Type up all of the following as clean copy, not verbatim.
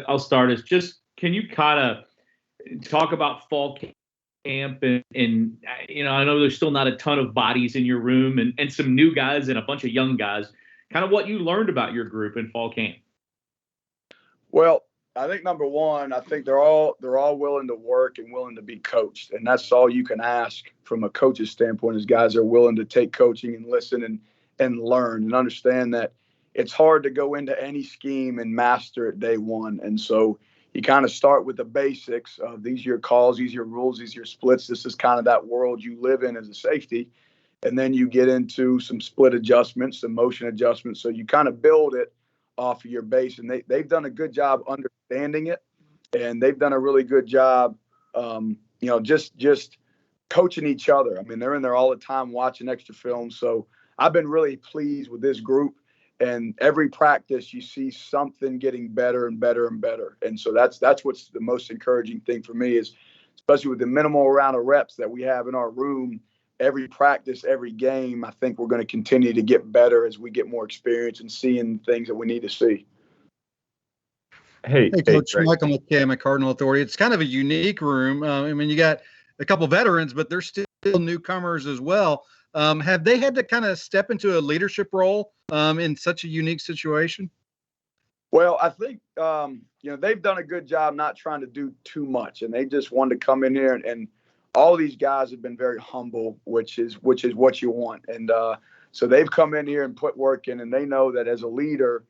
I'll start us. Just can you kind of talk about fall camp and I know there's still not a ton of bodies in your room and some new guys and a bunch of young guys. Kind of what you learned about your group in fall camp. Well, I think number one, I think they're all willing to work and willing to be coached, and that's all you can ask from a coach's standpoint. Is guys are willing to take coaching and listen and learn and understand that it's hard to go into any scheme and master it day one. And so you kind of start with the basics of these are your calls, these are your rules, these are your splits. This is kind of that world you live in as a safety. And then you get into some split adjustments, some motion adjustments. So you kind of build it off of your base. And they've done a good job understanding it. And they've done a really good job, just coaching each other. I mean, they're in there all the time watching extra film. So I've been really pleased with this group. And every practice, you see something getting better and better and better. And so that's what's the most encouraging thing for me is, especially with the minimal amount of reps that we have in our room, every practice, every game, I think we're going to continue to get better as we get more experience and seeing things that we need to see. Hey, Coach Michael McCam at Cardinal Authority. It's kind of a unique room. I mean, you got a couple veterans, but they're still newcomers as well. Have they had to kind of step into a leadership role in such a unique situation? Well, I think, they've done a good job not trying to do too much, and they just wanted to come in here and all these guys have been very humble, which is what you want. And so they've come in here and put work in, and they know that as a leader,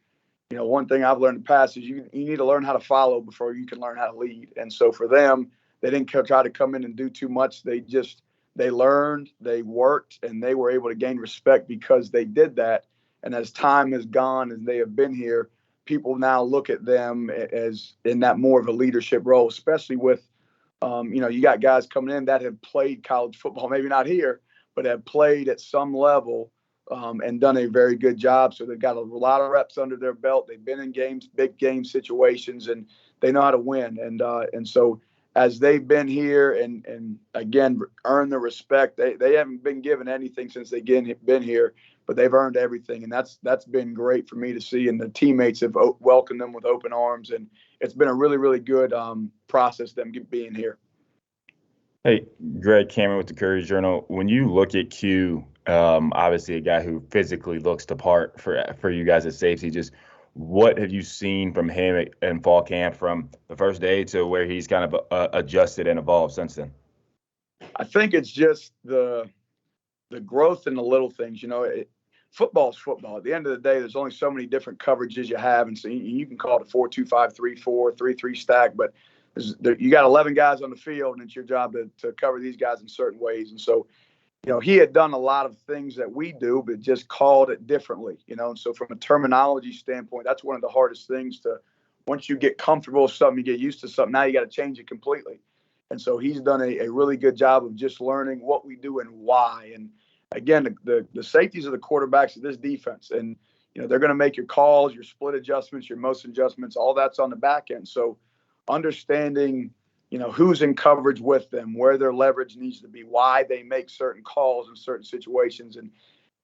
one thing I've learned in the past is you need to learn how to follow before you can learn how to lead. And so for them, they didn't try to come in and do too much. They learned, they worked, and they were able to gain respect because they did that. And as time has gone and they have been here, people now look at them as in that more of a leadership role, especially with, you got guys coming in that have played college football, maybe not here, but have played at some level and done a very good job. So they've got a lot of reps under their belt. They've been in games, big game situations, and they know how to win. And so as they've been here and again, earned the respect, they haven't been given anything since they've been here, but they've earned everything. And that's been great for me to see. And the teammates have welcomed them with open arms. And it's been a really, really good process, them being here. Hey, Greg Cameron with the Courier Journal. When you look at Q, obviously a guy who physically looks the part for you guys at safety, just what have you seen from him in fall camp from the first day to where he's kind of adjusted and evolved since then? I think it's just the growth in the little things. Football's football. At the end of the day, there's only so many different coverages you have, and so you can call it a 4-2-5, 3-4, 3-3 stack, but you got 11 guys on the field, and it's your job to cover these guys in certain ways. And so, he had done a lot of things that we do, but just called it differently, And so from a terminology standpoint, that's one of the hardest things once you get comfortable with something, you get used to something, now you got to change it completely. And so he's done a really good job of just learning what we do and why. And again, the safeties are the quarterbacks of this defense. And, they're going to make your calls, your split adjustments, your motion adjustments, all that's on the back end. So understanding, who's in coverage with them, where their leverage needs to be, why they make certain calls in certain situations. And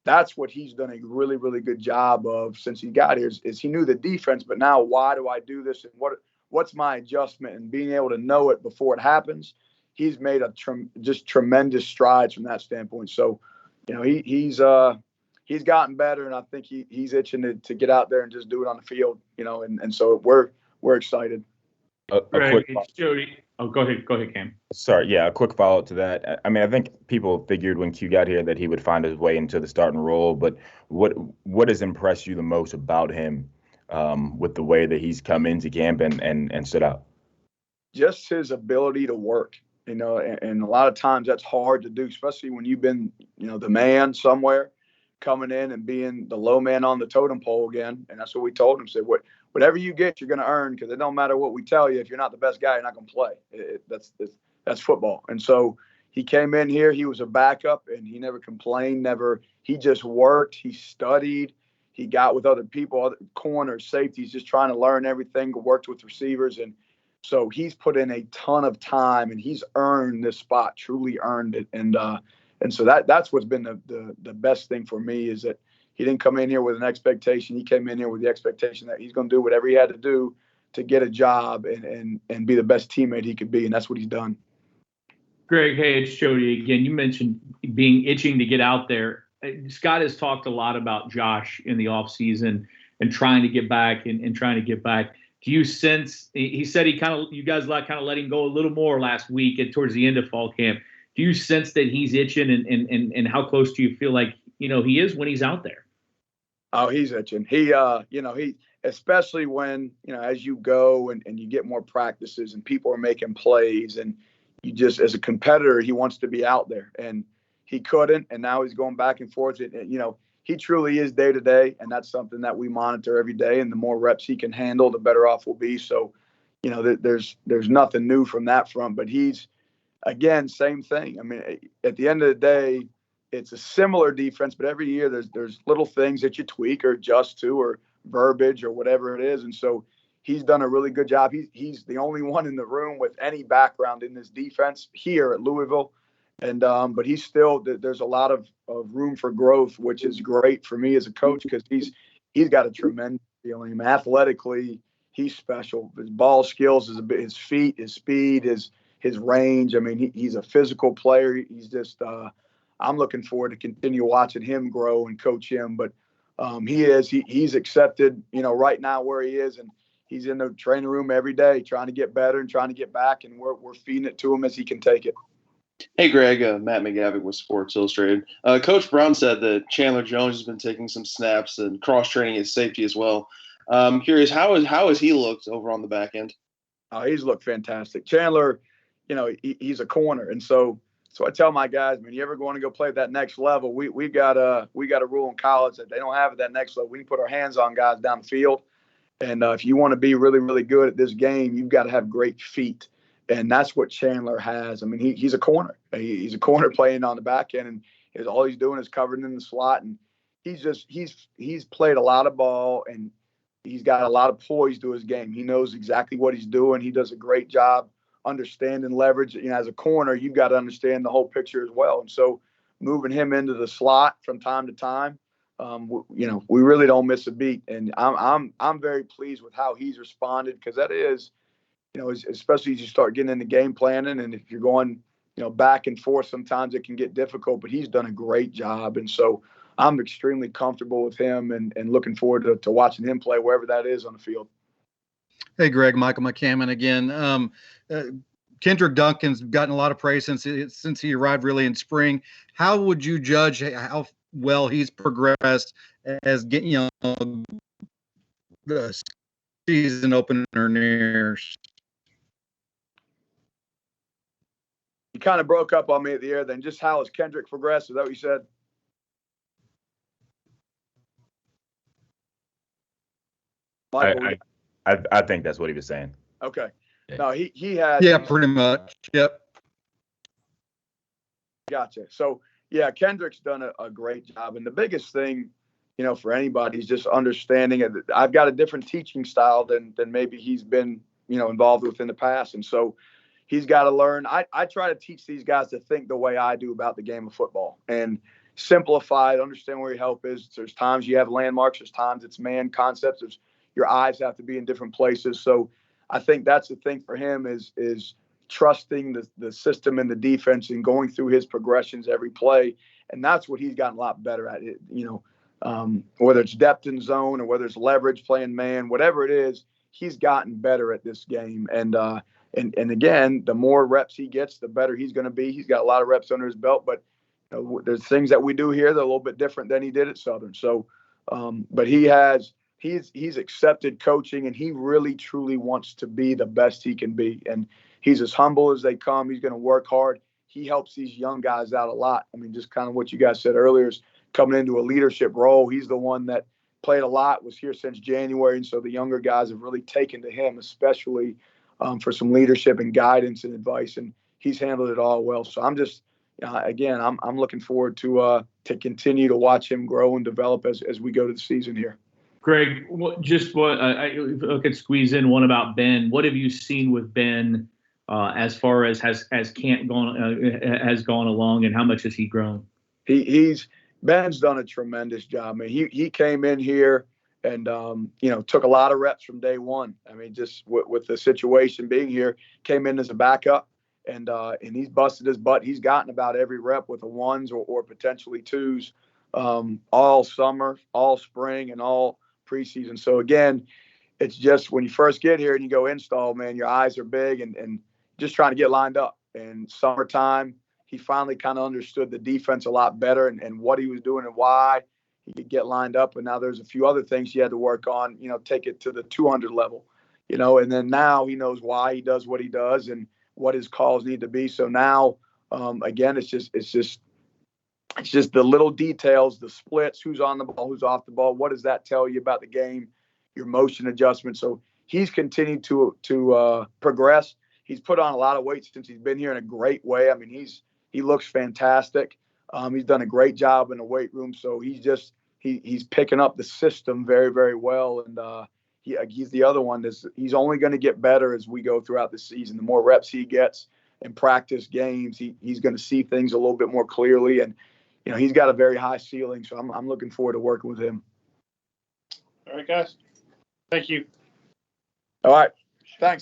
that's what he's done a really, really good job of since he got here is he knew the defense, but now why do I do this? And what's my adjustment, and being able to know it before it happens. He's made just tremendous strides from that standpoint. So, he's gotten better, and I think he's itching to get out there and just do it on the field, and so we're excited. It's Jody. Oh, go ahead, Cam. Sorry, yeah, a quick follow-up to that. I mean, I think people figured when Q got here that he would find his way into the starting role, but what has impressed you the most about him with the way that he's come into camp and stood out? Just his ability to work, and a lot of times that's hard to do, especially when you've been, the man somewhere, coming in and being the low man on the totem pole again. And that's what we told him, said, whatever you get, you're going to earn, because it don't matter what we tell you. If you're not the best guy, you're not going to play. That's football. And so he came in here, he was a backup, and he never complained, he just worked, he studied, he got with other people, other corners, safeties, just trying to learn everything, worked with receivers. And so he's put in a ton of time, and he's earned this spot, truly earned it. And so that's what's been the best thing for me, is that he didn't come in here with an expectation. He came in here with the expectation that he's going to do whatever he had to do to get a job and be the best teammate he could be, and that's what he's done. Greg, hey, it's Jody again. You mentioned being itching to get out there. Scott has talked a lot about Josh in the offseason and trying to get back and trying to get back. Do you sense, he said you guys kind of let him go a little more last week and towards the end of fall camp. Do you sense that he's itching and how close do you feel like, he is when he's out there? Oh, he's itching. He especially when, as you go and you get more practices and people are making plays and you just, as a competitor, he wants to be out there and he couldn't. And now he's going back and forth. He truly is day to day. And that's something that we monitor every day. And the more reps he can handle, the better off we'll be. So, there's nothing new from that front, but he's, again, same thing. I mean, at the end of the day, it's a similar defense, but every year there's little things that you tweak or adjust to or verbiage or whatever it is. And so he's done a really good job. He's the only one in the room with any background in this defense here at Louisville. And but he's still, there's a lot of room for growth, which is great for me as a coach because he's got a tremendous feeling. Athletically, he's special. His ball skills, his feet, his speed, his range. I mean, he's a physical player. He's just I'm looking forward to continue watching him grow and coach him. But he's accepted, right now where he is, and he's in the training room every day trying to get better and trying to get back, and we're feeding it to him as he can take it. Hey, Greg, Matt McGavick with Sports Illustrated. Coach Brown said that Chandler Jones has been taking some snaps and cross-training his safety as well. I'm curious, how has he looked over on the back end? He's looked fantastic. Chandler, he's a corner, and so I tell my guys, man, you ever want to go play at that next level? We got a rule in college that they don't have at that next level. We can put our hands on guys down the field, and if you want to be really, really good at this game, you've got to have great feet. And that's what Chandler has. I mean, he's a corner. He's a corner playing on the back end, and all he's doing is covering in the slot. And he's played a lot of ball, and he's got a lot of poise to his game. He knows exactly what he's doing. He does a great job understanding leverage. As a corner, you've got to understand the whole picture as well. And so moving him into the slot from time to time, we really don't miss a beat. And I'm very pleased with how he's responded because that is, especially as you start getting into game planning, and if you're going, back and forth, sometimes it can get difficult, but he's done a great job. And so I'm extremely comfortable with him and looking forward to watching him play wherever that is on the field. Hey, Greg, Michael McCammon again. Kendrick Duncan's gotten a lot of praise since he arrived really in spring. How would you judge how well he's progressed as getting, the season opener nears? You kind of broke up on me at the air then. Just how has Kendrick progressed? Is that what you said? Michael, I think that's what he was saying. Okay. No, he has. Yeah, pretty much. Yep. Gotcha. So, yeah, Kendrick's done a great job. And the biggest thing, for anybody is just understanding it. I've got a different teaching style than maybe he's been, involved with in the past. And so he's got to learn. I try to teach these guys to think the way I do about the game of football and simplify it, understand where your help is. There's times you have landmarks. There's times it's man concepts. Your eyes have to be in different places. So I think that's the thing for him is trusting the system and the defense and going through his progressions every play. And that's what he's gotten a lot better at. Whether it's depth in zone or whether it's leverage, playing man, whatever it is, he's gotten better at this game. And again, the more reps he gets, the better he's going to be. He's got a lot of reps under his belt, but there's things that we do here that are a little bit different than he did at Southern. So, but he's accepted coaching, and he really truly wants to be the best he can be. And he's as humble as they come. He's going to work hard. He helps these young guys out a lot. I mean, just kind of what you guys said earlier is coming into a leadership role. He's the one that played a lot, was here since January. And so the younger guys have really taken to him, especially for some leadership and guidance and advice. And he's handled it all well. So I'm just, again, I'm looking forward to continue to watch him grow and develop as we go to the season here. Greg, I could squeeze in one about Ben. What have you seen with Ben as far as has camp gone along, and how much has he grown? Ben's done a tremendous job. I mean, he came in here and took a lot of reps from day one. I mean, just with the situation being here, came in as a backup, and he's busted his butt. He's gotten about every rep with the ones or potentially twos all summer, all spring, and all preseason. So again, it's just when you first get here and you go install, man, your eyes are big and just trying to get lined up. And summertime, he finally kind of understood the defense a lot better and what he was doing and why he could get lined up. And now there's a few other things he had to work on, take it to the 200 level, and then now he knows why he does what he does and what his calls need to be. So now, again, it's just the little details, the splits, who's on the ball, who's off the ball. What does that tell you about the game, your motion adjustment? So he's continued to progress. He's put on a lot of weight since he's been here in a great way. I mean, he looks fantastic. He's done a great job in the weight room. So he's picking up the system very, very well. And he's the other one he's only going to get better as we go throughout the season. The more reps he gets in practice games, he's going to see things a little bit more clearly. And, he's got a very high ceiling. So I'm looking forward to working with him. All right, guys. Thank you. All right. Thanks.